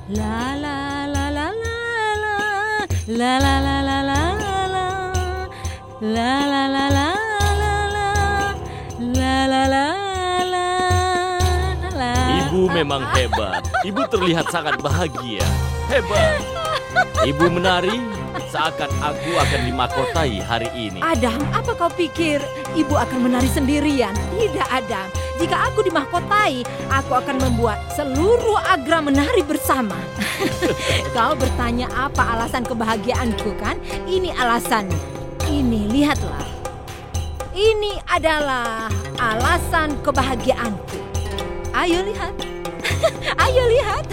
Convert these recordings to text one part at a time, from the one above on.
La la la la la la. La la la la la la. La la la la la la. La la la la la. Ibu memang hebat. Ibu terlihat sangat bahagia. Hebat. Ibu menari seakan aku akan dimahkotai hari ini. Adam, apa kau pikir ibu akan menari sendirian? Tidak, Adam. Jika aku dimahkotai, aku akan membuat seluruh Agra menari bersama. Kau bertanya apa alasan kebahagiaanku, kan? Ini alasannya. Ini, lihatlah. Ini adalah alasan kebahagiaanku. Ayo lihat. Ayo lihat.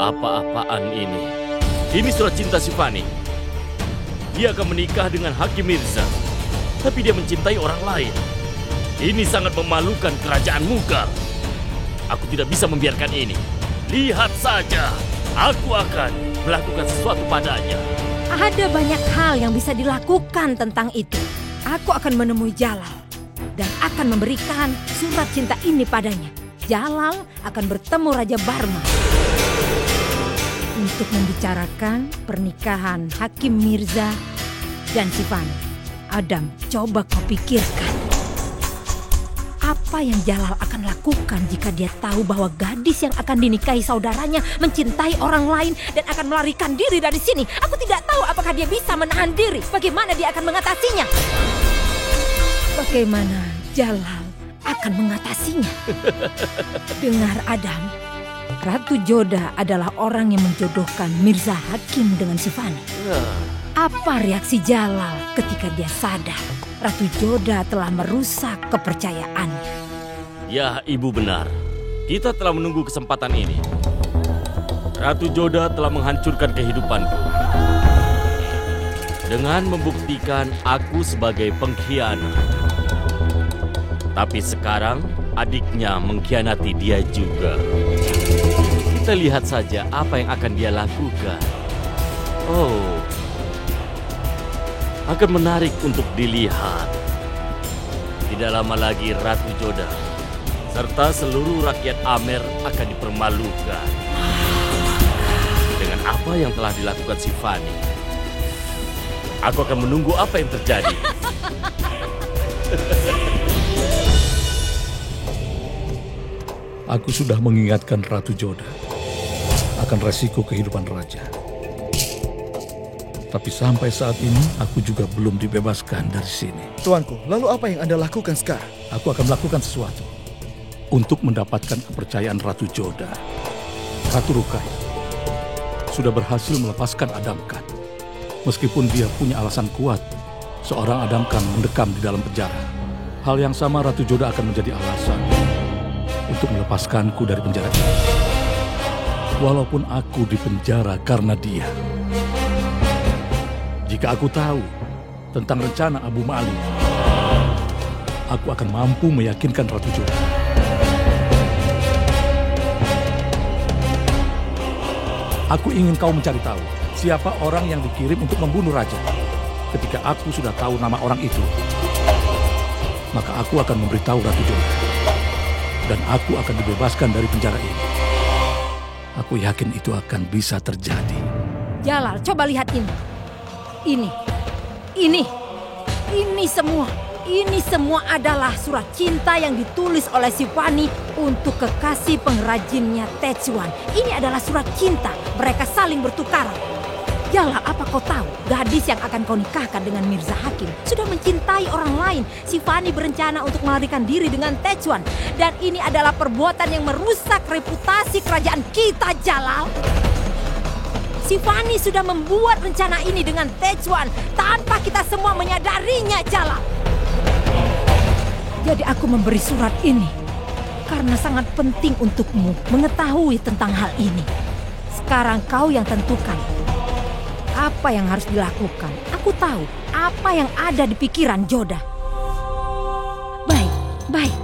Apa-apaan ini? Ini surat cinta Sifani. Dia akan menikah dengan Hakim Mirza. Tapi dia mencintai orang lain. Ini sangat memalukan kerajaan Mughal. Aku tidak bisa membiarkan ini. Lihat saja. Aku akan melakukan sesuatu padanya. Ada banyak hal yang bisa dilakukan tentang itu. Aku akan menemui Jalal dan akan memberikan surat cinta ini padanya. Jalal akan bertemu Raja Barma untuk membicarakan pernikahan Hakim Mirza dan Sifani. Adam, coba kau pikirkan. Apa yang Jalal akan lakukan jika dia tahu bahwa gadis yang akan dinikahi saudaranya mencintai orang lain dan akan melarikan diri dari sini? Aku tidak tahu apakah dia bisa menahan diri. Bagaimana dia akan mengatasinya? Bagaimana Jalal akan mengatasinya? Dengar, Adam. Ratu Joda adalah orang yang menjodohkan Mirza Hakim dengan Sifani. Apa reaksi Jalal ketika dia sadar Ratu Joda telah merusak kepercayaannya? Ya, ibu benar. Kita telah menunggu kesempatan ini. Ratu Joda telah menghancurkan kehidupanku dengan membuktikan aku sebagai pengkhianat. Tapi sekarang adiknya mengkhianati dia juga. Kita lihat saja apa yang akan dia lakukan. Oh, akan menarik untuk dilihat. Tidak lama lagi Ratu Joda serta seluruh rakyat Amer akan dipermalukan. Dengan apa yang telah dilakukan Sifani, aku akan menunggu apa yang terjadi. Aku sudah mengingatkan Ratu Joda akan resiko kehidupan raja. Tapi sampai saat ini aku juga belum dibebaskan dari sini. Tuanku, lalu apa yang Anda lakukan sekarang? Aku akan melakukan sesuatu untuk mendapatkan kepercayaan Ratu Joda. Ratu Ruqayyah sudah berhasil melepaskan Adam Khan. Meskipun dia punya alasan kuat, seorang Adam Khan mendekam di dalam penjara. Hal yang sama Ratu Joda akan menjadi alasan untuk melepaskanku dari penjara ini. Walaupun aku dipenjara karena dia. Jika aku tahu tentang rencana Abu Malik, aku akan mampu meyakinkan Ratu Joda. Aku ingin kau mencari tahu siapa orang yang dikirim untuk membunuh raja. Ketika aku sudah tahu nama orang itu, maka aku akan memberitahu Ratu Joda. Dan aku akan dibebaskan dari penjara ini. Aku yakin itu akan bisa terjadi. Jalal, coba lihat ini. Ini semua adalah surat cinta yang ditulis oleh Sifani untuk kekasih pengrajinnya Tecuan. Ini adalah surat cinta. Mereka saling bertukaran. Jalal, apa kau tahu? Gadis yang akan kau nikahkan dengan Mirza Hakim sudah mencintai orang lain. Sifani berencana untuk melarikan diri dengan Tecuan. Dan ini adalah perbuatan yang merusak reputasi kerajaan kita, Jalal. Sifani sudah membuat rencana ini dengan Tecuan tanpa kita semua menyadarinya, Jalal. Jadi aku memberi surat ini karena sangat penting untukmu mengetahui tentang hal ini. Sekarang kau yang tentukan apa yang harus dilakukan. Aku tahu apa yang ada di pikiran Joda. Baik.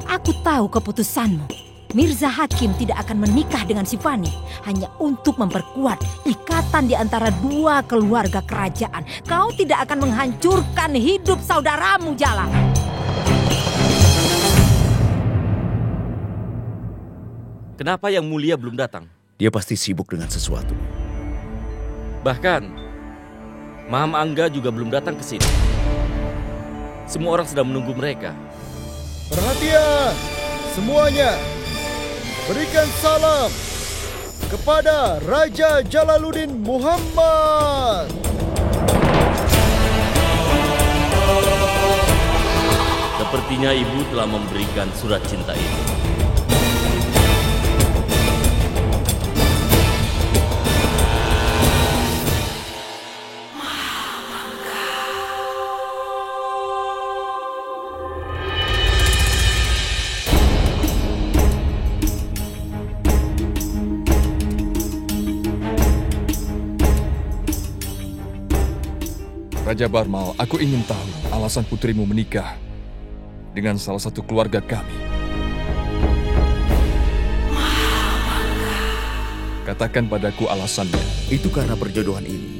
Aku tahu keputusanmu. Mirza Hakim tidak akan menikah dengan Sifani hanya untuk memperkuat ikatan di antara dua keluarga kerajaan. Kau tidak akan menghancurkan hidup saudaramu, Jalal. Kenapa Yang Mulia belum datang? Dia pasti sibuk dengan sesuatu. Bahkan, Maham Angga juga belum datang ke sini. Semua orang sedang menunggu mereka. Perhatian, semuanya. Berikan salam kepada Raja Jalaluddin Muhammad. Sepertinya ibu telah memberikan surat cinta itu. Raja Barmal, aku ingin tahu alasan putrimu menikah dengan salah satu keluarga kami. Katakan padaku alasannya. Itu karena perjodohan ini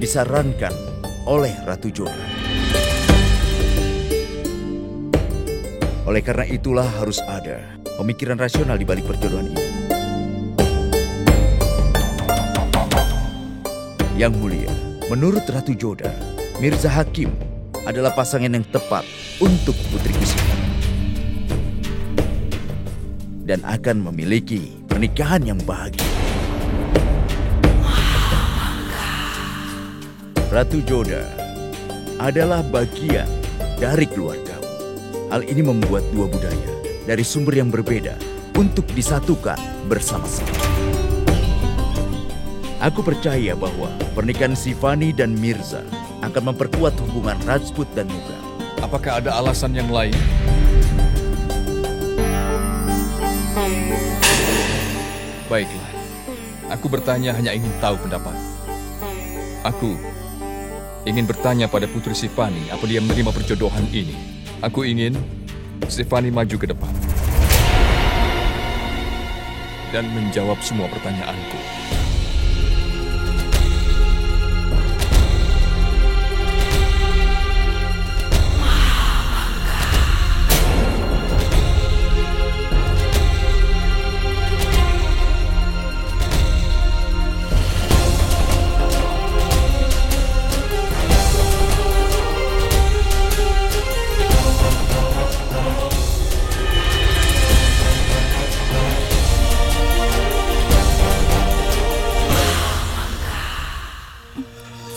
disarankan oleh Ratu Joda. Oleh karena itulah harus ada pemikiran rasional di balik perjodohan ini. Yang Mulia, menurut Ratu Joda, Mirza Hakim adalah pasangan yang tepat untuk putriku Sifani. Dan akan memiliki pernikahan yang bahagia. Ratu Joda adalah bagian dari keluargamu. Hal ini membuat dua budaya dari sumber yang berbeda untuk disatukan bersama-sama. Aku percaya bahwa pernikahan Sifani dan Mirza akan memperkuat hubungan Rajput dan Mughal. Apakah ada alasan yang lain? Baiklah, aku bertanya hanya ingin tahu pendapat. Aku ingin bertanya pada Putri Sifani apa dia menerima perjodohan ini. Aku ingin Sifani maju ke depan dan menjawab semua pertanyaanku.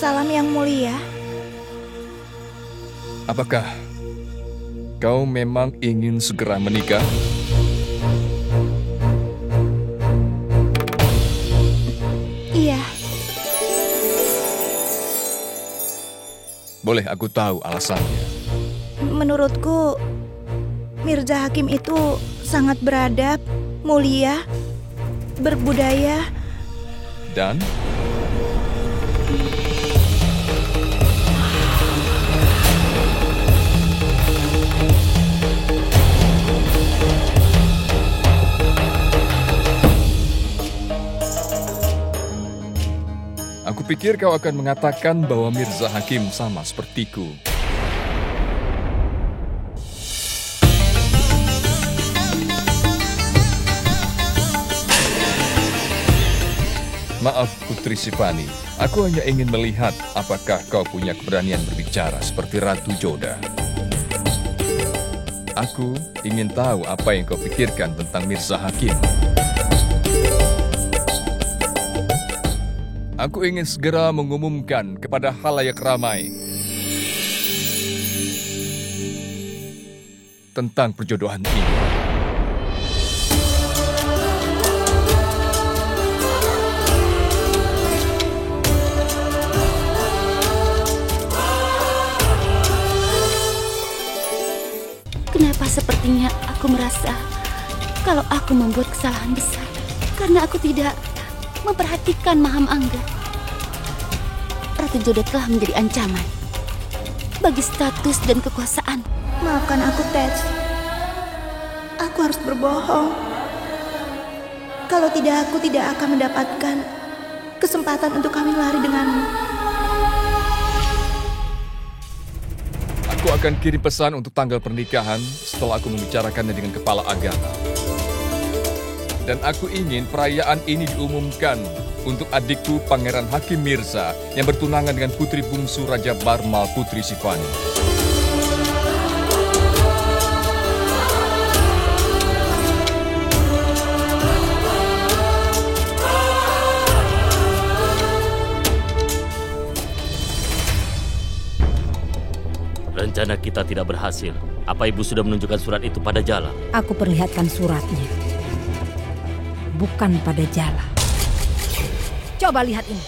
Salam Yang Mulia. Apakah kau memang ingin segera menikah? Iya. Boleh aku tahu alasannya? Menurutku, Mirza Hakim itu sangat beradab, mulia, berbudaya. Dan? Aku pikir kau akan mengatakan bahwa Mirza Hakim sama sepertiku. Maaf Putri Sifani, aku hanya ingin melihat apakah kau punya keberanian berbicara seperti Ratu Joda. Aku ingin tahu apa yang kau pikirkan tentang Mirza Hakim. Aku ingin segera mengumumkan kepada khalayak ramai tentang perjodohan ini. Kenapa sepertinya aku merasa kalau aku membuat kesalahan besar karena aku tidak memperhatikan Maham Angga. Ratu Joda telah menjadi ancaman bagi status dan kekuasaan. Maafkan aku, Tej. Aku harus berbohong. Kalau tidak, aku tidak akan mendapatkan kesempatan untuk kawin lari denganmu. Aku akan kirim pesan untuk tanggal pernikahan setelah aku membicarakannya dengan kepala agama. Dan aku ingin perayaan ini diumumkan untuk adikku Pangeran Hakim Mirza yang bertunangan dengan putri bungsu Raja Barmal, Putri Sifani. Rencana kita tidak berhasil. Apa ibu sudah menunjukkan surat itu pada Jala? Aku perlihatkan suratnya. Bukan pada Jala. Coba lihat ini.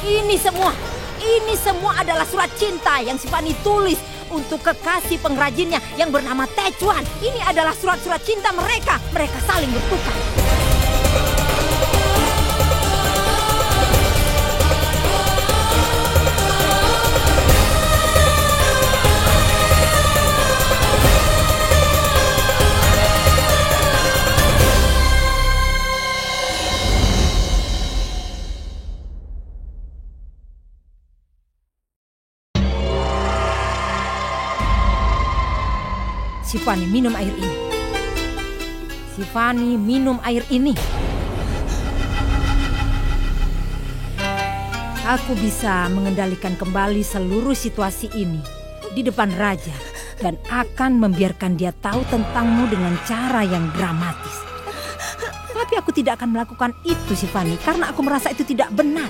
Ini semua. Ini semua adalah surat cinta yang Sifani tulis untuk kekasih pengrajinnya yang bernama Tecuan. Ini adalah surat-surat cinta mereka. Mereka saling bertukar. Sifani, minum air ini. Sifani, minum air ini. Aku bisa mengendalikan kembali seluruh situasi ini di depan raja dan akan membiarkan dia tahu tentangmu dengan cara yang dramatis. Tapi aku tidak akan melakukan itu, Sifani, karena aku merasa itu tidak benar.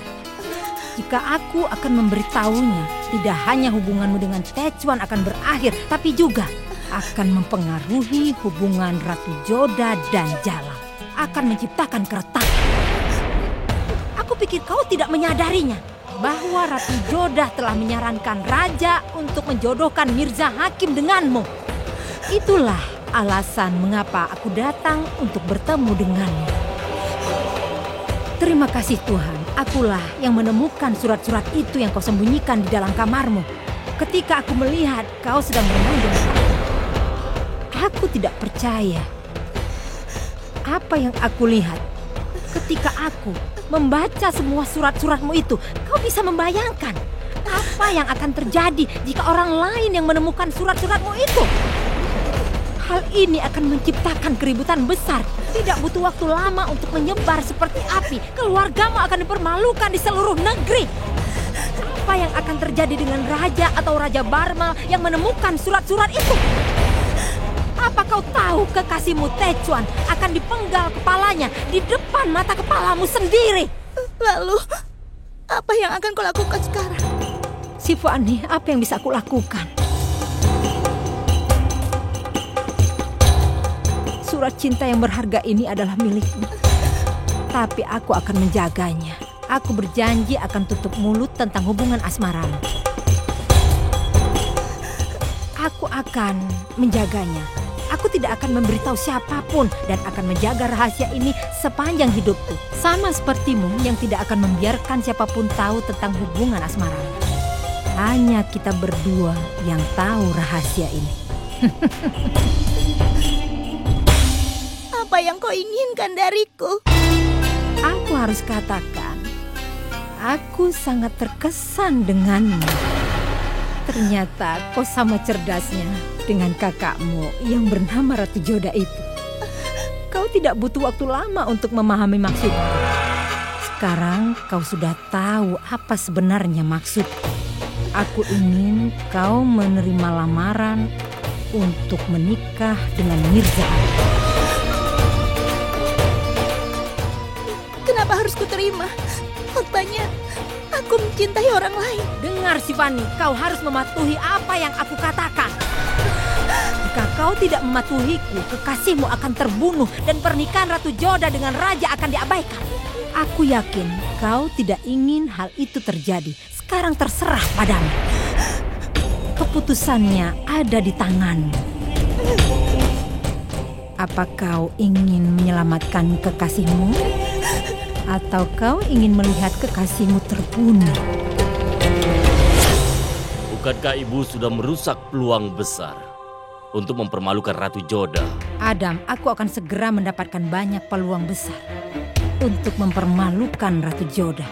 Jika aku akan memberitahunya, tidak hanya hubunganmu dengan Tecuan akan berakhir, tapi juga akan mempengaruhi hubungan Ratu Joda dan Jala. Akan menciptakan keretakan. Aku pikir kau tidak menyadarinya bahwa Ratu Joda telah menyarankan raja untuk menjodohkan Mirza Hakim denganmu. Itulah alasan mengapa aku datang untuk bertemu denganmu. Terima kasih Tuhan, akulah yang menemukan surat-surat itu yang kau sembunyikan di dalam kamarmu. Ketika aku melihat kau sedang bermain dengan aku tidak percaya apa yang aku lihat. Ketika aku membaca semua surat-suratmu itu, kau bisa membayangkan apa yang akan terjadi jika orang lain yang menemukan surat-suratmu itu. Hal ini akan menciptakan keributan besar. Tidak butuh waktu lama untuk menyebar seperti api. Keluargamu akan dipermalukan di seluruh negeri. Apa yang akan terjadi dengan raja atau Raja Barmal yang menemukan surat-surat itu? Apa kau tahu kekasihmu Tecuan akan dipenggal kepalanya di depan mata kepalamu sendiri? Lalu, apa yang akan kau lakukan sekarang? Sifani, apa yang bisa aku lakukan? Surat cinta yang berharga ini adalah milikku. Tapi aku akan menjaganya. Aku berjanji akan tutup mulut tentang hubungan asmaramu. Aku akan menjaganya. Aku tidak akan memberitahu siapapun dan akan menjaga rahasia ini sepanjang hidupku. Sama sepertimu yang tidak akan membiarkan siapapun tahu tentang hubungan asmaramu. Hanya kita berdua yang tahu rahasia ini. Apa yang kau inginkan dariku? Aku harus katakan, aku sangat terkesan denganmu. Ternyata kau sama cerdasnya dengan kakakmu yang bernama Ratu Joda itu. Kau tidak butuh waktu lama untuk memahami maksudku. Sekarang kau sudah tahu apa sebenarnya maksudku. Aku ingin kau menerima lamaran untuk menikah dengan Mirza. Kenapa harus kuterima? Faktanya, aku mencintai orang lain. Dengar Sifani, kau harus mematuhi apa yang aku katakan. Jika kau tidak mematuhiku, kekasihmu akan terbunuh dan pernikahan Ratu Joda dengan raja akan diabaikan. Aku yakin kau tidak ingin hal itu terjadi. Sekarang terserah padamu. Keputusannya ada di tanganmu. Apa kau ingin menyelamatkan kekasihmu? Atau kau ingin melihat kekasihmu terbunuh? Bukankah ibu sudah merusak peluang besar untuk mempermalukan Ratu Joda? Adam, aku akan segera mendapatkan banyak peluang besar untuk mempermalukan Ratu Joda.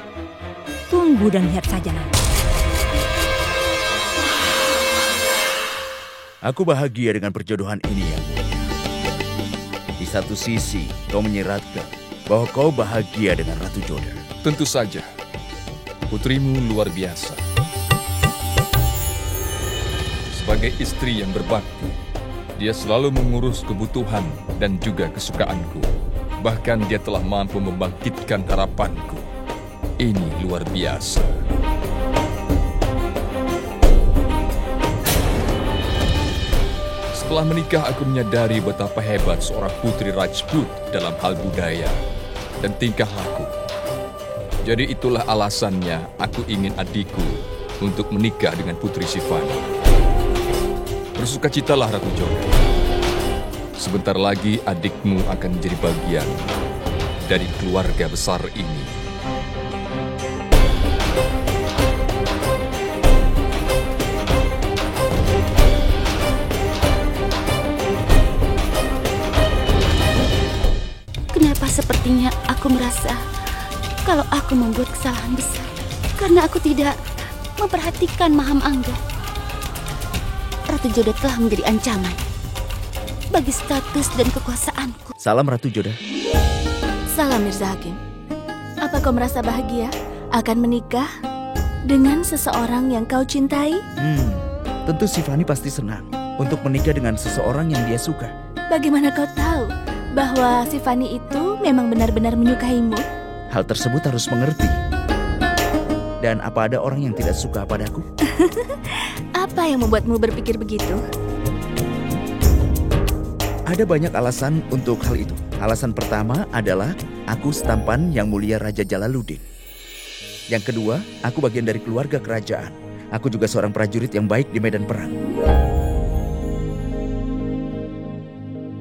Tunggu dan lihat saja nanti. Aku bahagia dengan perjodohan ini yang mulia. Di satu sisi, kau menyiratkan bahwa kau bahagia dengan Ratu Joda. Tentu saja, putrimu luar biasa. Sebagai istri yang berbakti, dia selalu mengurus kebutuhan dan juga kesukaanku. Bahkan dia telah mampu membangkitkan harapanku. Ini luar biasa. Setelah menikah, aku menyadari betapa hebat seorang putri Rajput dalam hal budaya dan tingkah laku. Jadi itulah alasannya aku ingin adikku untuk menikah dengan Putri Shivani. Bersukacitalah Ratu Joda. Sebentar lagi adikmu akan menjadi bagian dari keluarga besar ini. Kenapa sepertinya aku merasa kalau aku membuat kesalahan besar karena aku tidak memperhatikan Maham Angga. Ratu Joda telah menjadi ancaman bagi status dan kekuasaanku. Salam Ratu Joda. Salam Mirza Hakim. Apa kau merasa bahagia akan menikah dengan seseorang yang kau cintai? Tentu Shivani pasti senang untuk menikah dengan seseorang yang dia suka. Bagaimana kau tahu bahwa Shivani itu memang benar-benar menyukaimu? Hal tersebut harus mengerti. Dan apa ada orang yang tidak suka padaku? Apa yang membuatmu berpikir begitu? Ada banyak alasan untuk hal itu. Alasan pertama adalah aku setampan Yang Mulia Raja Jalaluddin. Yang kedua, aku bagian dari keluarga kerajaan. Aku juga seorang prajurit yang baik di medan perang.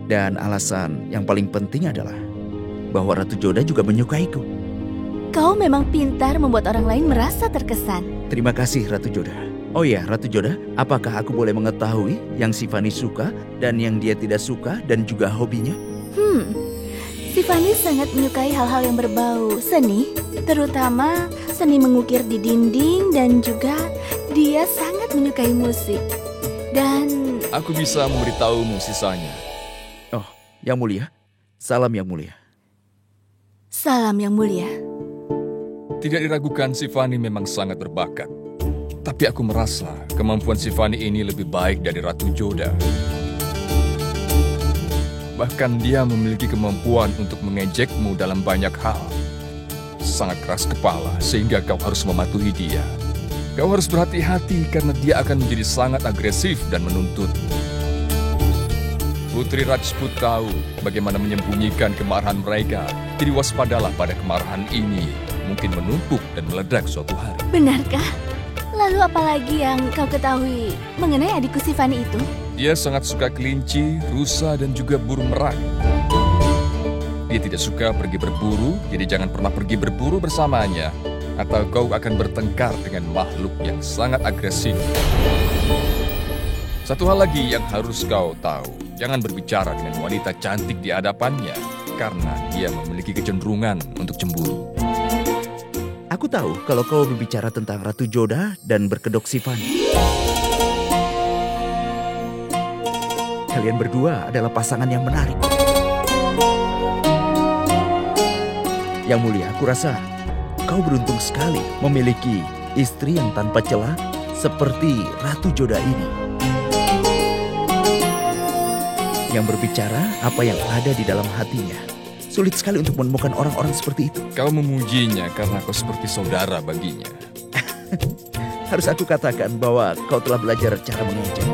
Dan alasan yang paling penting adalah bahwa Ratu Joda juga menyukaiku. Kau memang pintar membuat orang lain merasa terkesan. Terima kasih Ratu Joda. Oh iya, Ratu Joda, apakah aku boleh mengetahui yang Shivani suka dan yang dia tidak suka dan juga hobinya? Shivani sangat menyukai hal-hal yang berbau seni, terutama seni mengukir di dinding, dan juga dia sangat menyukai musik. Dan Aku bisa memberitahumu sisanya. Oh, Yang Mulia. Salam Yang Mulia. Salam Yang Mulia. Tidak diragukan Shivani memang sangat berbakat. Tapi aku merasa kemampuan Shivani ini lebih baik dari Ratu Joda. Bahkan dia memiliki kemampuan untuk mengejekmu dalam banyak hal. Sangat keras kepala sehingga kau harus mematuhi dia. Kau harus berhati-hati karena dia akan menjadi sangat agresif dan menuntut. Putri Rajput tahu bagaimana menyembunyikan kemarahan mereka. Jadi waspadalah pada kemarahan ini. Mungkin menumpuk dan meledak suatu hari. Benarkah? Lalu apalagi yang kau ketahui mengenai adikku Shivani itu? Dia sangat suka kelinci, rusa, dan juga burung merak. Dia tidak suka pergi berburu, jadi jangan pernah pergi berburu bersamanya. Atau kau akan bertengkar dengan makhluk yang sangat agresif. Satu hal lagi yang harus kau tahu, jangan berbicara dengan wanita cantik di hadapannya, karena dia memiliki kecenderungan untuk cemburu. Aku tahu kalau kau berbicara tentang Ratu Joda dan berkedok Shivani. Kalian berdua adalah pasangan yang menarik. Yang Mulia, aku rasa kau beruntung sekali memiliki istri yang tanpa celah seperti Ratu Joda ini. Yang berbicara apa yang ada di dalam hatinya. Sulit sekali untuk menemukan orang-orang seperti itu. Kau memujinya karena kau seperti saudara baginya. Harus aku katakan bahwa kau telah belajar cara mengejek.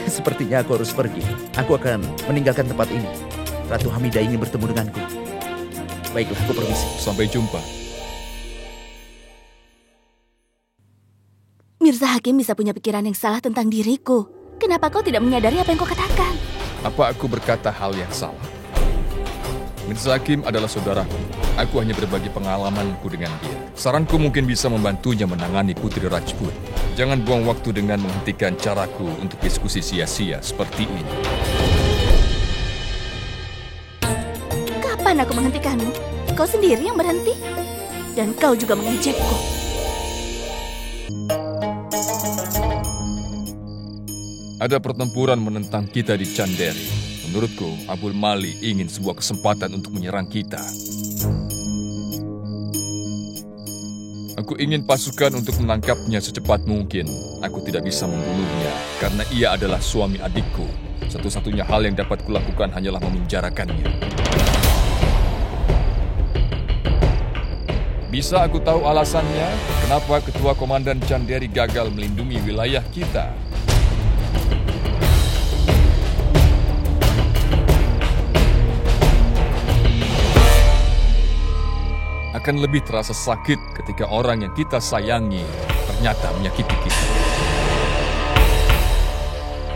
Sepertinya aku harus pergi. Aku akan meninggalkan tempat ini. Ratu Hamidah ingin bertemu denganku. Baiklah, aku permisi. Sampai jumpa. Mirza Hakim bisa punya pikiran yang salah tentang diriku. Kenapa kau tidak menyadari apa yang kau katakan? Apa aku berkata hal yang salah? Mirza Hakim adalah saudaraku. Aku hanya berbagi pengalamanku dengan dia. Saranku mungkin bisa membantunya menangani Putri Rajput. Jangan buang waktu dengan menghentikan caraku untuk diskusi sia-sia seperti ini. Kapan aku menghentikanmu? Kau sendiri yang berhenti. Dan kau juga mengejekku. Ada pertempuran menentang kita di Chanderi. Menurutku, Abul Mali ingin sebuah kesempatan untuk menyerang kita. Aku ingin pasukan untuk menangkapnya secepat mungkin. Aku tidak bisa membunuhnya karena ia adalah suami adikku. Satu-satunya hal yang dapat kulakukan hanyalah memenjarakannya. Bisa aku tahu alasannya kenapa Ketua Komandan Chanderi gagal melindungi wilayah kita? Akan lebih terasa sakit ketika orang yang kita sayangi ternyata menyakiti kita.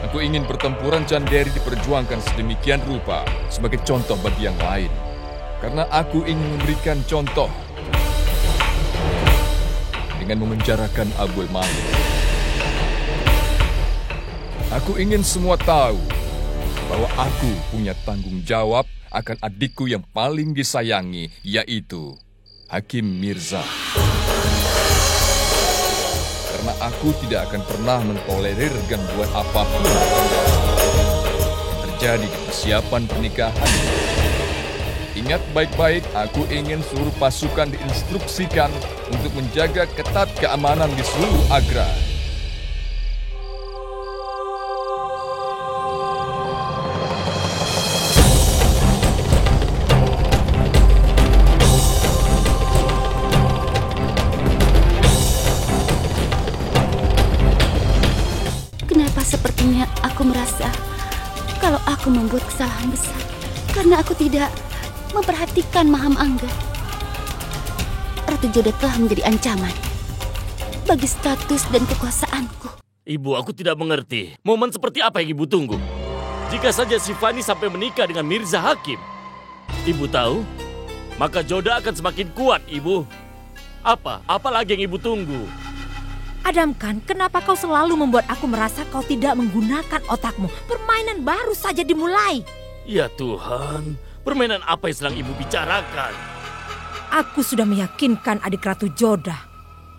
Aku ingin pertempuran Chanderi diperjuangkan sedemikian rupa sebagai contoh bagi yang lain. Karena aku ingin memberikan contoh dengan memenjarakan Abul Mali. Aku ingin semua tahu bahwa aku punya tanggung jawab akan adikku yang paling disayangi, yaitu Hakim Mirza. Karena aku tidak akan pernah mentolerir gangguan apapun yang terjadi di persiapan pernikahan. Ingat baik-baik, aku ingin seluruh pasukan diinstruksikan untuk menjaga ketat keamanan di seluruh Agra. Kenapa sepertinya aku merasa kalau aku membuat kesalahan besar karena aku tidak memperhatikan Maham Angga. Ratu Joda telah menjadi ancaman bagi status dan kekuasaanku. Ibu, aku tidak mengerti. Momen seperti apa yang Ibu tunggu? Jika saja Sifani sampai menikah dengan Mirza Hakim, Ibu tahu, maka Joda akan semakin kuat, Ibu. Apa lagi yang Ibu tunggu? Adamkan, kenapa kau selalu membuat aku merasa kau tidak menggunakan otakmu? Permainan baru saja dimulai. Ya Tuhan, permainan apa yang sedang Ibu bicarakan? Aku sudah meyakinkan adik Ratu Joda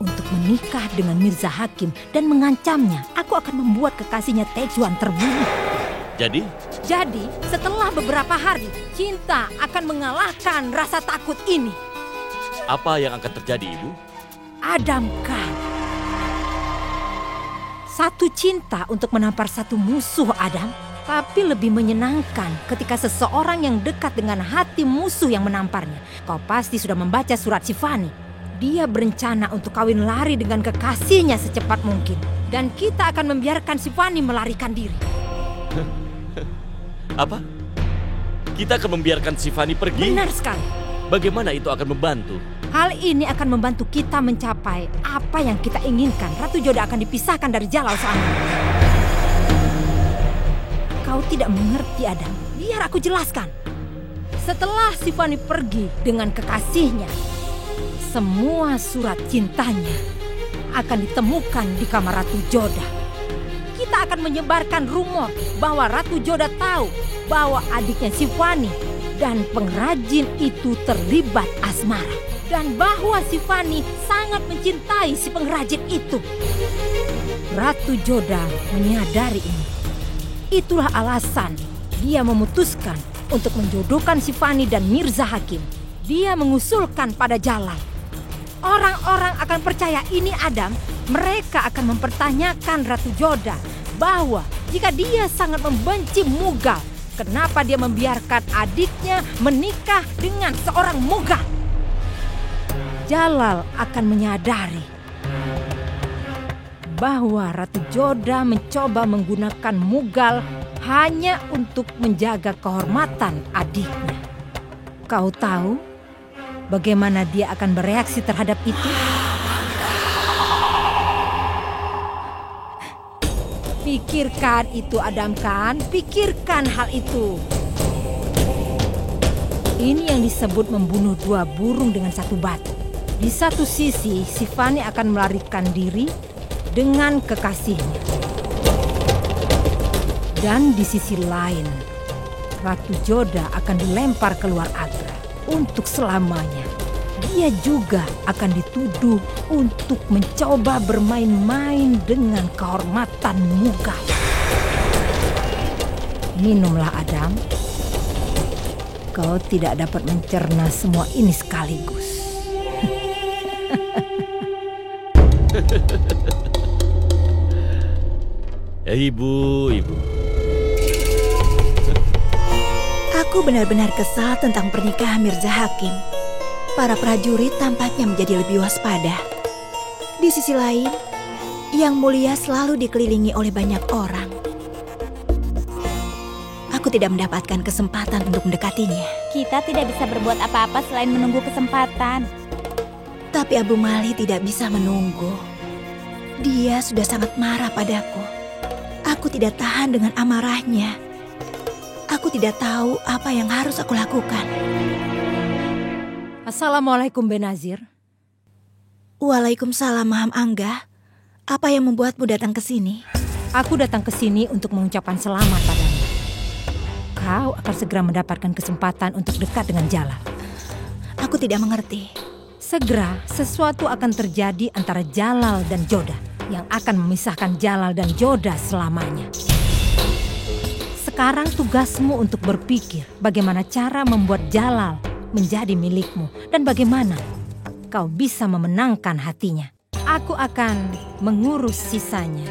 untuk menikah dengan Mirza Hakim dan mengancamnya aku akan membuat kekasihnya Tecuan terbunuh. Jadi, setelah beberapa hari, cinta akan mengalahkan rasa takut ini. apa yang akan terjadi, Ibu? Adamkan. Satu cinta untuk menampar satu musuh, Adam. Tapi lebih menyenangkan ketika seseorang yang dekat dengan hati musuh yang menamparnya. Kau pasti sudah membaca surat Sifani. Dia berencana untuk kawin lari dengan kekasihnya secepat mungkin. Dan kita akan membiarkan Sifani melarikan diri. Apa? Kita akan membiarkan Sifani pergi? Benar sekali. Bagaimana itu akan membantu? Hal ini akan membantu kita mencapai apa yang kita inginkan. Ratu Joda akan dipisahkan dari Jalal sana. Kau tidak mengerti, Adam. Biar aku jelaskan. Setelah Sifani pergi dengan kekasihnya, semua surat cintanya akan ditemukan di kamar Ratu Joda. Kita akan menyebarkan rumor bahwa Ratu Joda tahu bahwa adiknya Sifani dan pengrajin itu terlibat asmara. Dan bahwa Sifani sangat mencintai si pengrajin itu. Ratu Joda menyadari ini. Itulah alasan dia memutuskan untuk menjodohkan Sifani dan Mirza Hakim. Dia mengusulkan pada Jalal. Orang-orang akan percaya ini, Adam. Mereka akan mempertanyakan Ratu Joda bahwa jika dia sangat membenci Mughal, kenapa dia membiarkan adiknya menikah dengan seorang Mughal? Jalal akan menyadari bahwa Ratu Joda mencoba menggunakan Mughal hanya untuk menjaga kehormatan adiknya. Kau tahu bagaimana dia akan bereaksi terhadap itu? Pikirkan itu, Adamkan. Pikirkan hal itu. Ini yang disebut membunuh dua burung dengan satu batu. Di satu sisi, Sifani akan melarikan diri dengan kekasihnya. Dan di sisi lain, Ratu Joda akan dilempar keluar Agra untuk selamanya. Dia juga akan dituduh untuk mencoba bermain-main dengan kehormatan Mughal. Minumlah, Adam. Kau tidak dapat mencerna semua ini sekaligus. Ibu. Aku benar-benar kesal tentang pernikahan Mirza Hakim. Para prajurit tampaknya menjadi lebih waspada. Di sisi lain, Yang Mulia selalu dikelilingi oleh banyak orang. Aku tidak mendapatkan kesempatan untuk mendekatinya. Kita tidak bisa berbuat apa-apa selain menunggu kesempatan. Tapi Abu Mali tidak bisa menunggu. Dia sudah sangat marah padaku. Aku tidak tahan dengan amarahnya. Aku tidak tahu apa yang harus aku lakukan. Assalamualaikum, Benazir. Waalaikumsalam, Maham Angga. Apa yang membuatmu datang ke sini? Aku datang ke sini untuk mengucapkan selamat padamu. Kau akan segera mendapatkan kesempatan untuk dekat dengan Jalal. Aku tidak mengerti. Segera sesuatu akan terjadi antara Jalal dan Joda yang akan memisahkan Jalal dan Joda selamanya. Sekarang tugasmu untuk berpikir bagaimana cara membuat Jalal menjadi milikmu dan bagaimana kau bisa memenangkan hatinya. Aku akan mengurus sisanya.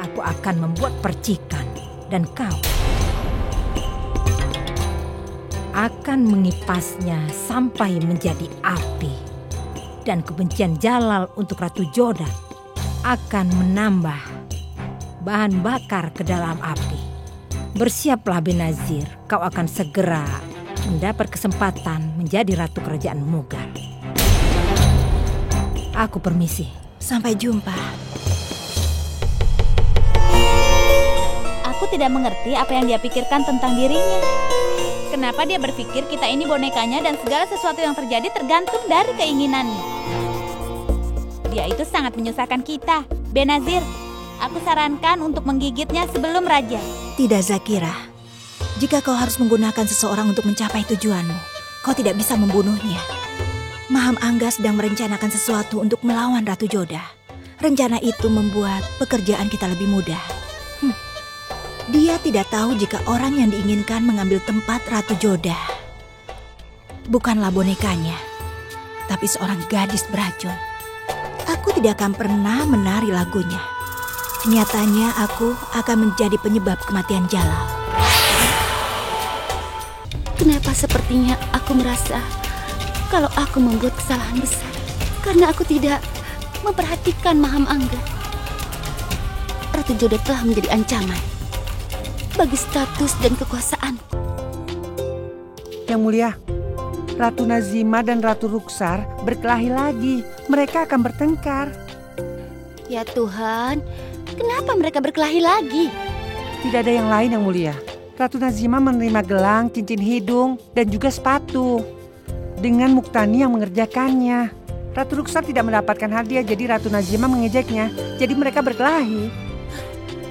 Aku akan membuat percikan dan kau akan mengipasnya sampai menjadi api. Dan kebencian Jalal untuk Ratu Joda akan menambah bahan bakar ke dalam api. Bersiaplah, Benazir, kau akan segera mendapat kesempatan menjadi Ratu Kerajaan Mughal. Aku permisi. Sampai jumpa. Aku tidak mengerti apa yang dia pikirkan tentang dirinya. Kenapa dia berpikir kita ini bonekanya dan segala sesuatu yang terjadi tergantung dari keinginannya. Dia itu sangat menyusahkan kita. Benazir, aku sarankan untuk menggigitnya sebelum raja. Tidak, Zakira. Jika kau harus menggunakan seseorang untuk mencapai tujuanmu, kau tidak bisa membunuhnya. Maham Angga sedang merencanakan sesuatu untuk melawan Ratu Joda. Rencana itu membuat pekerjaan kita lebih mudah. Dia tidak tahu jika orang yang diinginkan mengambil tempat Ratu Joda bukanlah bonekanya, tapi seorang gadis beracun. Aku tidak akan pernah menari lagunya. Nyatanya aku akan menjadi penyebab kematian Jalal. Kenapa sepertinya aku merasa kalau aku membuat kesalahan besar karena aku tidak memperhatikan Maham Angga. Ratu Joda telah menjadi ancaman bagi status dan kekuasaan. Yang Mulia, Ratu Nazima dan Ratu Ruksar berkelahi lagi. Mereka akan bertengkar. Ya Tuhan, kenapa mereka berkelahi lagi? Tidak ada yang lain, Yang Mulia. Ratu Nazima menerima gelang, cincin hidung, dan juga sepatu. Dengan Muktani yang mengerjakannya. Ratu Ruksar tidak mendapatkan hadiah, jadi Ratu Nazima mengejeknya. Jadi mereka berkelahi.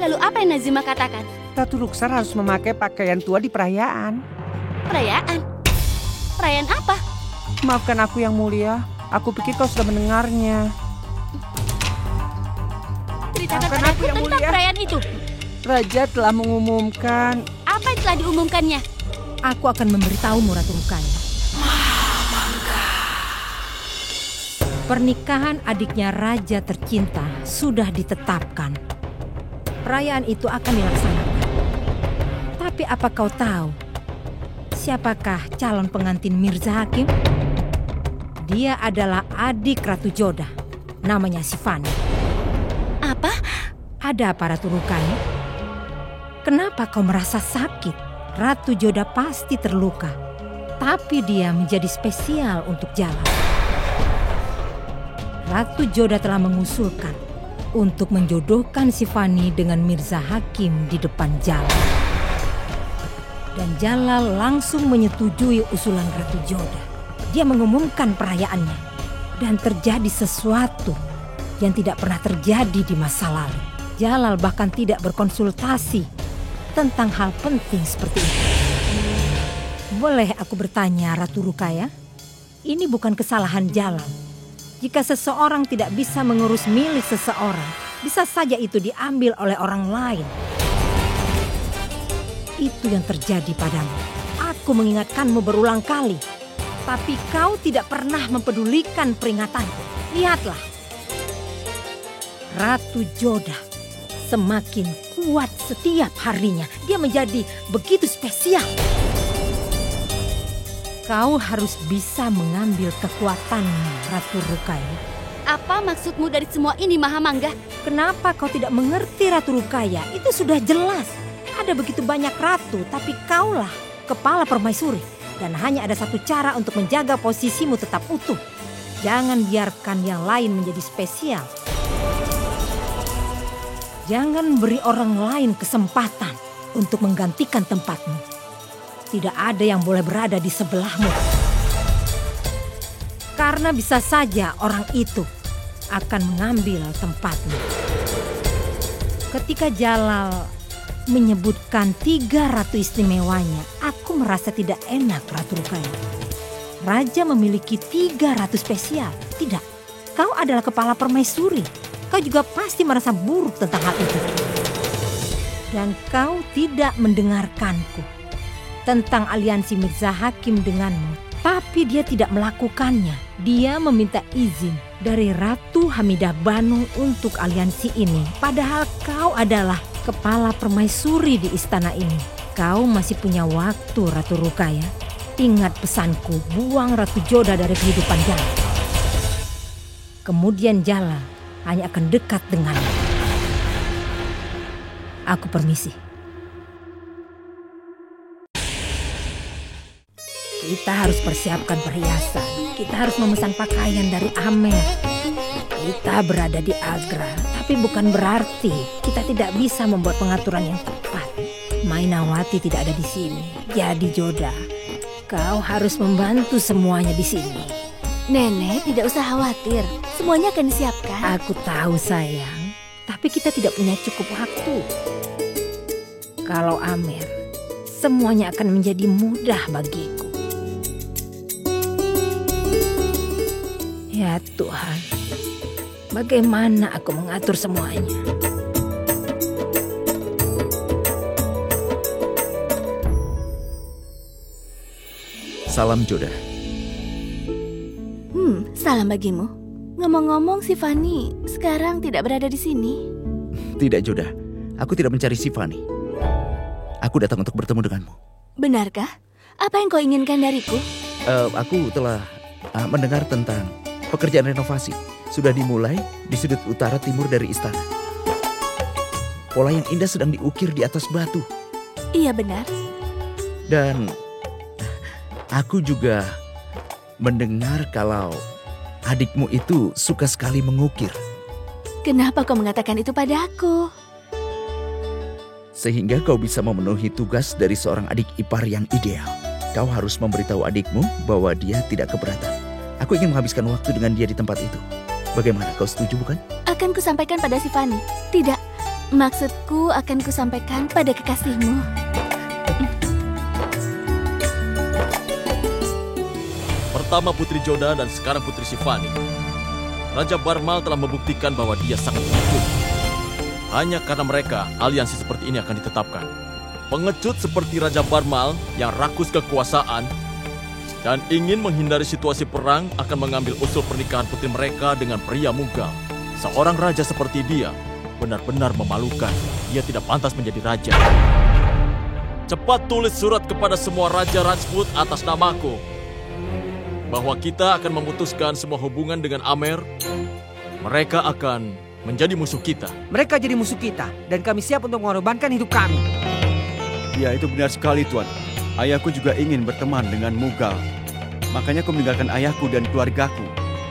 Lalu apa yang Nazima katakan? Ratu Ruksar harus memakai pakaian tua di perayaan. Perayaan? Perayaan apa? Maafkan aku, Yang Mulia. Aku pikir kau sudah mendengarnya. Ceritakan padaku tentang perayaan itu. Raja telah mengumumkan. Apa yang telah diumumkannya? Aku akan memberitahumu, Ratu Rukaya. Pernikahan adiknya raja tercinta sudah ditetapkan. Perayaan itu akan dilaksanakan. Tapi apa kau tahu siapakah calon pengantin Mirza Hakim? Dia adalah adik Ratu Joda, namanya Sifani. Apa? Ada apa, Ratu Rukaya? Kenapa kau merasa sakit? Ratu Joda pasti terluka, tapi dia menjadi spesial untuk Jalal. Ratu Joda telah mengusulkan untuk menjodohkan Sifani dengan Mirza Hakim di depan Jalal. Dan Jalal langsung menyetujui usulan Ratu Joda. Dia mengumumkan perayaannya dan terjadi sesuatu yang tidak pernah terjadi di masa lalu. Jalal bahkan tidak berkonsultasi tentang hal penting seperti itu. Boleh aku bertanya, Ratu Rukaya? Ini bukan kesalahan Jalal. Jika seseorang tidak bisa mengurus milik seseorang, bisa saja itu diambil oleh orang lain. itu yang terjadi padamu. Aku mengingatkanmu berulang kali, tapi kau tidak pernah mempedulikan peringatanku. Lihatlah, Ratu Joda semakin kuat setiap harinya. Dia menjadi begitu spesial. Kau harus bisa mengambil kekuatannya, Ratu Rukaya. Apa maksudmu dari semua ini, Mahamangga? Kenapa kau tidak mengerti, Ratu Rukaya? Itu sudah jelas. Ada begitu banyak ratu, tapi kaulah kepala permaisuri. Dan hanya ada satu cara untuk menjaga posisimu tetap utuh. Jangan biarkan yang lain menjadi spesial. Jangan beri orang lain kesempatan untuk menggantikan tempatmu. Tidak ada yang boleh berada di sebelahmu. Karena bisa saja orang itu akan mengambil tempatmu. Ketika Jalal menyebutkan 3 ratu istimewanya, aku merasa tidak enak, Ratu Rukaya. Raja memiliki 3 ratu spesial. Tidak, kau adalah kepala permaisuri. Kau juga pasti merasa buruk tentang hal itu. Dan kau tidak mendengarkanku tentang aliansi Mirza Hakim denganmu. Tapi dia tidak melakukannya. Dia meminta izin dari Ratu Hamidah Banu untuk aliansi ini. Padahal kau adalah kepala permaisuri di istana ini. Kau masih punya waktu, Ratu Rukaya. Ingat pesanku, buang Ratu Joda dari kehidupan Jalal. Kemudian Jalal hanya akan dekat denganmu. Aku permisi. Kita harus persiapkan perhiasan. Kita harus memesan pakaian dari Amer. Kita berada di Agra, tapi bukan berarti kita tidak bisa membuat pengaturan yang tepat. Mainawati tidak ada di sini. Jadi Joda, kau harus membantu semuanya di sini. Nenek tidak usah khawatir. Semuanya akan disiapkan. Aku tahu sayang, tapi kita tidak punya cukup waktu. Kalau Amer, semuanya akan menjadi mudah bagiku. Ya Tuhan, bagaimana aku mengatur semuanya? Salam Joda. Salam bagimu. Ngomong-ngomong, si Fanny sekarang tidak berada di sini. Tidak Joda, aku tidak mencari si Fanny. Aku datang untuk bertemu denganmu. Benarkah? Apa yang kau inginkan dariku? Aku telah mendengar tentang pekerjaan renovasi. Sudah dimulai di sudut utara timur dari istana. Pola yang indah sedang diukir di atas batu. Iya benar. Dan aku juga mendengar kalau adikmu itu suka sekali mengukir. Kenapa kau mengatakan itu padaku? Sehingga kau bisa memenuhi tugas dari seorang adik ipar yang ideal. Kau harus memberitahu adikmu bahwa dia tidak keberatan. Aku ingin menghabiskan waktu dengan dia di tempat itu. Bagaimana, kau setuju bukan? Akan kusampaikan pada si Fanny. Tidak, maksudku akan kusampaikan pada kekasihmu. Pertama Putri Joda dan sekarang Putri Sifani. Raja Barmal telah membuktikan bahwa dia sangat pengecut. Hanya karena mereka, aliansi seperti ini akan ditetapkan. Pengecut seperti Raja Barmal yang rakus kekuasaan dan ingin menghindari situasi perang akan mengambil usul pernikahan putri mereka dengan pria Mughal. Seorang raja seperti dia benar-benar memalukan. Dia tidak pantas menjadi raja. Cepat tulis surat kepada semua Raja Rajput atas namaku bahwa kita akan memutuskan semua hubungan dengan Amer. Mereka akan menjadi musuh kita. Mereka jadi musuh kita dan kami siap untuk mengorbankan hidup kami. Ya, itu benar sekali, Tuan. Ayahku juga ingin berteman dengan Mughal. Makanya aku meninggalkan ayahku dan keluargaku.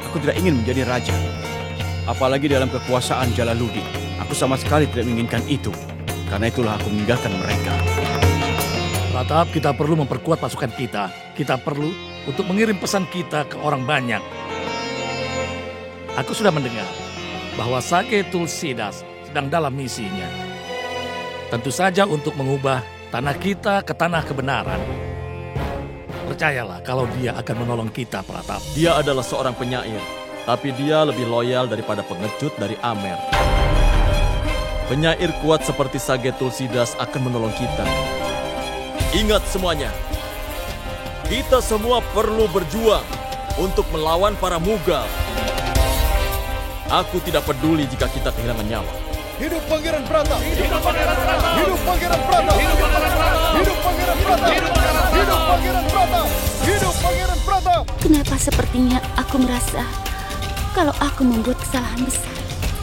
Aku tidak ingin menjadi raja. Apalagi dalam kekuasaan Jalaluddin. Aku sama sekali tidak menginginkan itu. Karena itulah aku meninggalkan mereka. Pratap, kita perlu memperkuat pasukan kita. Kita perlu untuk mengirim pesan kita ke orang banyak. Aku sudah mendengar bahwa Sage Tulsidas sedang dalam misinya. Tentu saja untuk mengubah tanah kita ke tanah kebenaran. Percayalah kalau dia akan menolong kita, Pratap. Dia adalah seorang penyair, tapi dia lebih loyal daripada pengecut dari Amer. Penyair kuat seperti Sage Tulsidas akan menolong kita. Ingat semuanya, kita semua perlu berjuang untuk melawan para Mughal. Aku tidak peduli jika kita kehilangan nyawa. Hidup Pangeran Pratap! Hidup Pangeran Pratap! Hidup Pangeran Pratap! Hidup Pangeran Pratap! Hidup Pangeran Pratap! Hidup Pangeran Pratap! Hidup Pangeran Pratap! Kenapa sepertinya aku merasa kalau aku membuat kesalahan besar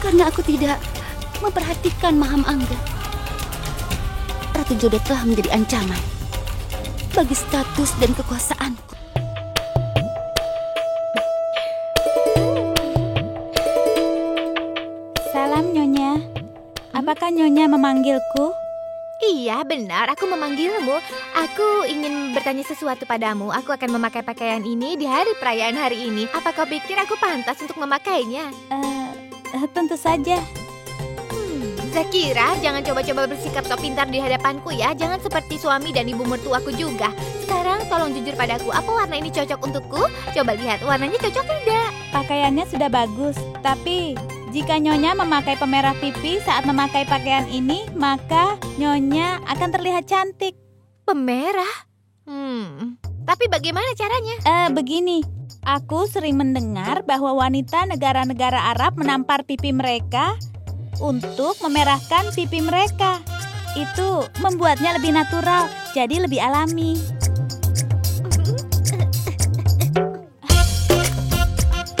karena aku tidak memperhatikan Maham Angga. Ratu Joda telah menjadi ancaman bagi status dan kekuasaanku. Salam Nyonya. Apakah Nyonya memanggilku? Iya, benar. Aku memanggilmu. Aku ingin bertanya sesuatu padamu. Aku akan memakai pakaian ini di hari perayaan hari ini. Apa kau pikir aku pantas untuk memakainya? Tentu saja. Zakira, jangan coba-coba bersikap sok pintar di hadapanku ya. Jangan seperti suami dan ibu mertuaku juga. Sekarang tolong jujur padaku, apa warna ini cocok untukku? Coba lihat, warnanya cocok tidak? Pakaiannya sudah bagus, tapi jika Nyonya memakai pemerah pipi saat memakai pakaian ini, maka Nyonya akan terlihat cantik. Pemerah? Tapi bagaimana caranya? Begini, aku sering mendengar bahwa wanita negara-negara Arab menampar pipi mereka untuk memerahkan pipi mereka. Itu membuatnya lebih natural, jadi lebih alami.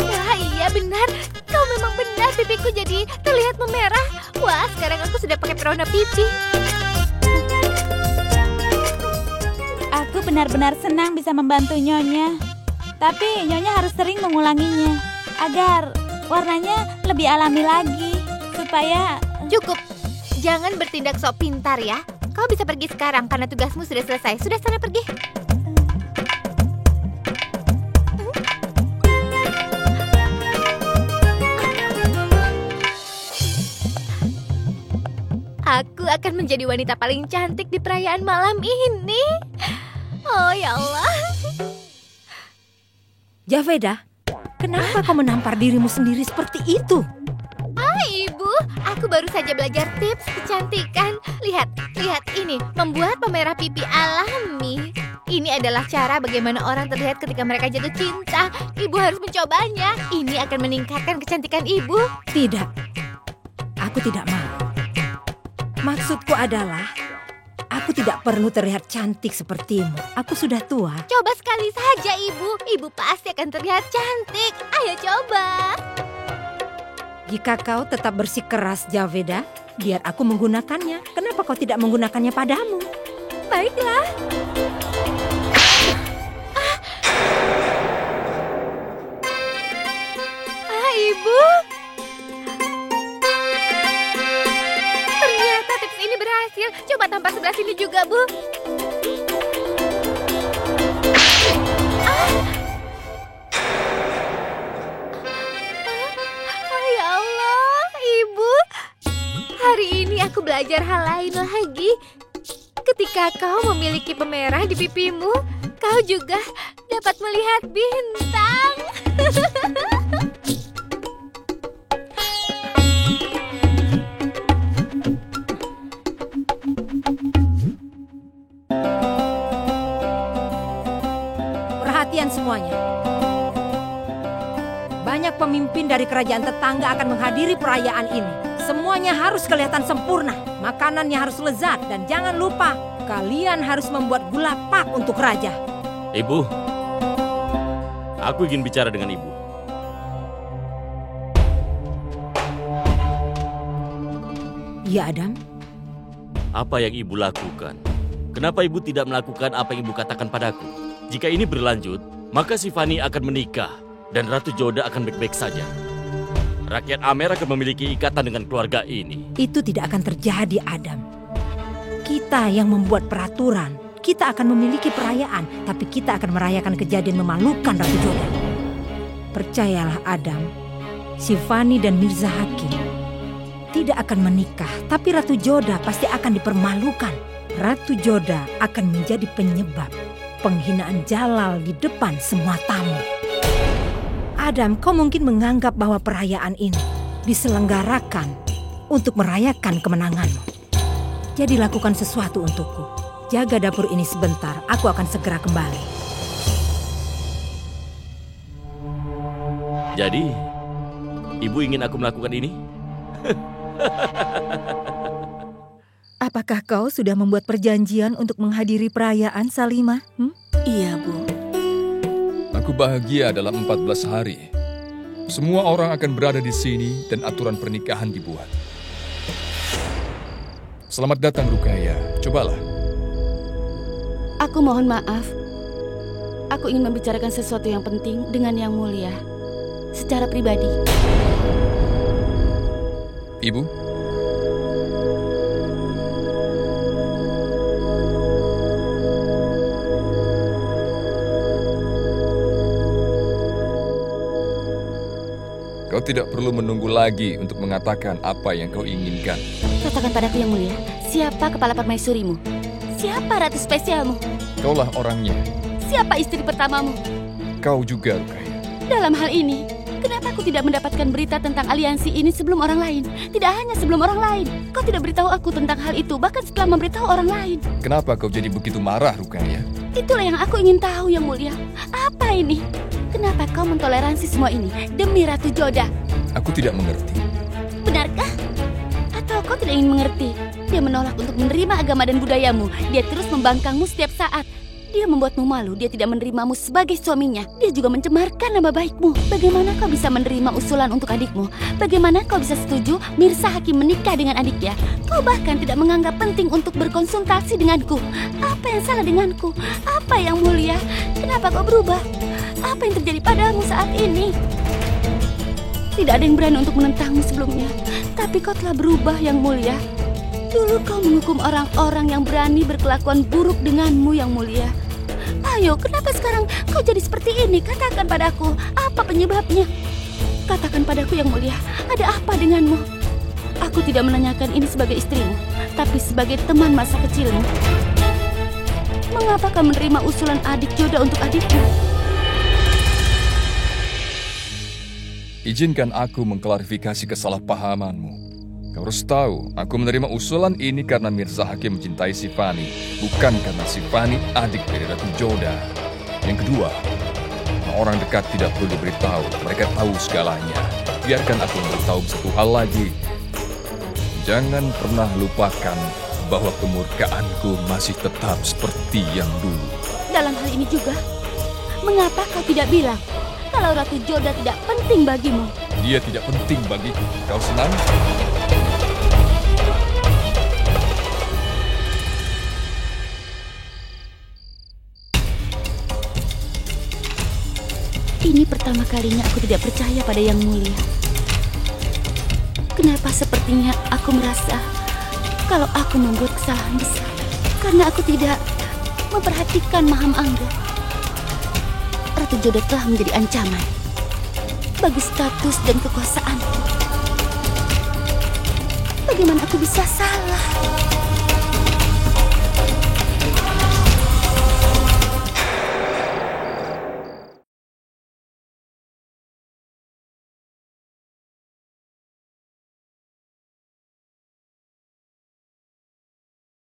Wah, iya benar. Kau memang benar, pipiku jadi terlihat memerah. Wah, sekarang aku sudah pakai perona pipi. Aku benar-benar senang bisa membantu Nyonya. Tapi Nyonya harus sering mengulanginya agar warnanya lebih alami lagi. Supaya... Cukup. Jangan bertindak sok pintar ya. Kau bisa pergi sekarang karena tugasmu sudah selesai. Sudah, sana pergi. Aku akan menjadi wanita paling cantik di perayaan malam ini. Oh ya Allah. Javeda, kenapa kau menampar dirimu sendiri seperti itu? Ibu, aku baru saja belajar tips kecantikan. Lihat ini, membuat pemerah pipi alami. Ini adalah cara bagaimana orang terlihat ketika mereka jatuh cinta. Ibu harus mencobanya. Ini akan meningkatkan kecantikan ibu. Tidak, aku tidak mau. Maksudku adalah, aku tidak perlu terlihat cantik sepertimu. Aku sudah tua. Coba sekali saja, Ibu. Ibu pasti akan terlihat cantik. Ayo coba. Jika kau tetap bersikeras, Javeda, biar aku menggunakannya. Kenapa kau tidak menggunakannya padamu? Baiklah. Ibu. Ternyata tips ini berhasil. Coba tampar sebelah sini juga, Bu. Hari ini aku belajar hal lain lagi. Ketika kau memiliki pemerah di pipimu, kau juga dapat melihat bintang. Perhatian semuanya. Banyak pemimpin dari kerajaan tetangga akan menghadiri perayaan ini. Semuanya harus kelihatan sempurna, makanannya harus lezat, dan jangan lupa, kalian harus membuat gula pak untuk raja. Ibu, aku ingin bicara dengan Ibu. Ya, Adam. Apa yang Ibu lakukan? Kenapa Ibu tidak melakukan apa yang Ibu katakan padaku? Jika ini berlanjut, maka Sifani akan menikah, dan Ratu Joda akan baik-baik saja. Rakyat Amer akan memiliki ikatan dengan keluarga ini. Itu tidak akan terjadi, Adam. Kita yang membuat peraturan. Kita akan memiliki perayaan, tapi kita akan merayakan kejadian memalukan Ratu Joda. Percayalah, Adam. Sifani dan Mirza Hakim tidak akan menikah, tapi Ratu Joda pasti akan dipermalukan. Ratu Joda akan menjadi penyebab penghinaan Jalal di depan semua tamu. Adam, kau mungkin menganggap bahwa perayaan ini diselenggarakan untuk merayakan kemenanganmu. Jadi lakukan sesuatu untukku. Jaga dapur ini sebentar, aku akan segera kembali. Jadi, ibu ingin aku melakukan ini? Apakah kau sudah membuat perjanjian untuk menghadiri perayaan, Salimah? Iya, Bu. Aku bahagia dalam 14 hari. Semua orang akan berada di sini dan aturan pernikahan dibuat. Selamat datang, Rukaya. Cobalah. Aku mohon maaf. Aku ingin membicarakan sesuatu yang penting dengan Yang Mulia. Secara pribadi. Ibu? Kau tidak perlu menunggu lagi untuk mengatakan apa yang kau inginkan. Katakan padaku, Yang Mulia, siapa kepala permaisurimu? Siapa ratu spesialmu? Kaulah orangnya. Siapa istri pertamamu? Kau juga, Rukaya. Dalam hal ini, kenapa aku tidak mendapatkan berita tentang aliansi ini sebelum orang lain? Tidak hanya sebelum orang lain. Kau tidak beritahu aku tentang hal itu, bahkan setelah memberitahu orang lain. Kenapa kau jadi begitu marah, Rukaya? Itulah yang aku ingin tahu, Yang Mulia. Apa ini? Kenapa kau mentoleransi semua ini demi Ratu Joda? Aku tidak mengerti. Benarkah? Atau kau tidak ingin mengerti? Dia menolak untuk menerima agama dan budayamu. Dia terus membangkangmu setiap saat. Dia membuatmu malu, dia tidak menerimamu sebagai suaminya. Dia juga mencemarkan nama baikmu. Bagaimana kau bisa menerima usulan untuk adikmu? Bagaimana kau bisa setuju Mirza Hakim menikah dengan adiknya? Kau bahkan tidak menganggap penting untuk berkonsultasi denganku. Apa yang salah denganku? Apa yang mulia? Kenapa kau berubah? Apa yang terjadi padamu saat ini? Tidak ada yang berani untuk menentangmu sebelumnya. Tapi kau telah berubah, Yang Mulia. Dulu kau menghukum orang-orang yang berani berkelakuan buruk denganmu, Yang Mulia. Ayo, kenapa sekarang kau jadi seperti ini? Katakan padaku, apa penyebabnya? Katakan padaku, Yang Mulia, ada apa denganmu? Aku tidak menanyakan ini sebagai istrimu, tapi sebagai teman masa kecilmu. Mengapa kau menerima usulan adik Joda untuk adikmu? Izinkan aku mengklarifikasi kesalahpahamanmu. Kau harus tahu, aku menerima usulan ini karena Mirza Hakim mencintai Sifani, bukan karena Sifani adik dari Ratu Joda. Yang kedua, orang dekat tidak perlu diberitahu, mereka tahu segalanya. Biarkan aku memberitahu satu hal lagi. Jangan pernah lupakan bahwa kemurkaanku masih tetap seperti yang dulu. Dalam hal ini juga, mengapa kau tidak bilang kalau Ratu Joda tidak penting bagimu? Dia tidak penting bagiku. Kau senang? Ini pertama kalinya aku tidak percaya pada Yang Mulia. Kenapa sepertinya aku merasa kalau aku membuat kesalahan besar karena aku tidak memperhatikan Maham Angga. Ratu Joda telah menjadi ancaman bagi status dan kekuasaanku. Bagaimana aku bisa salah?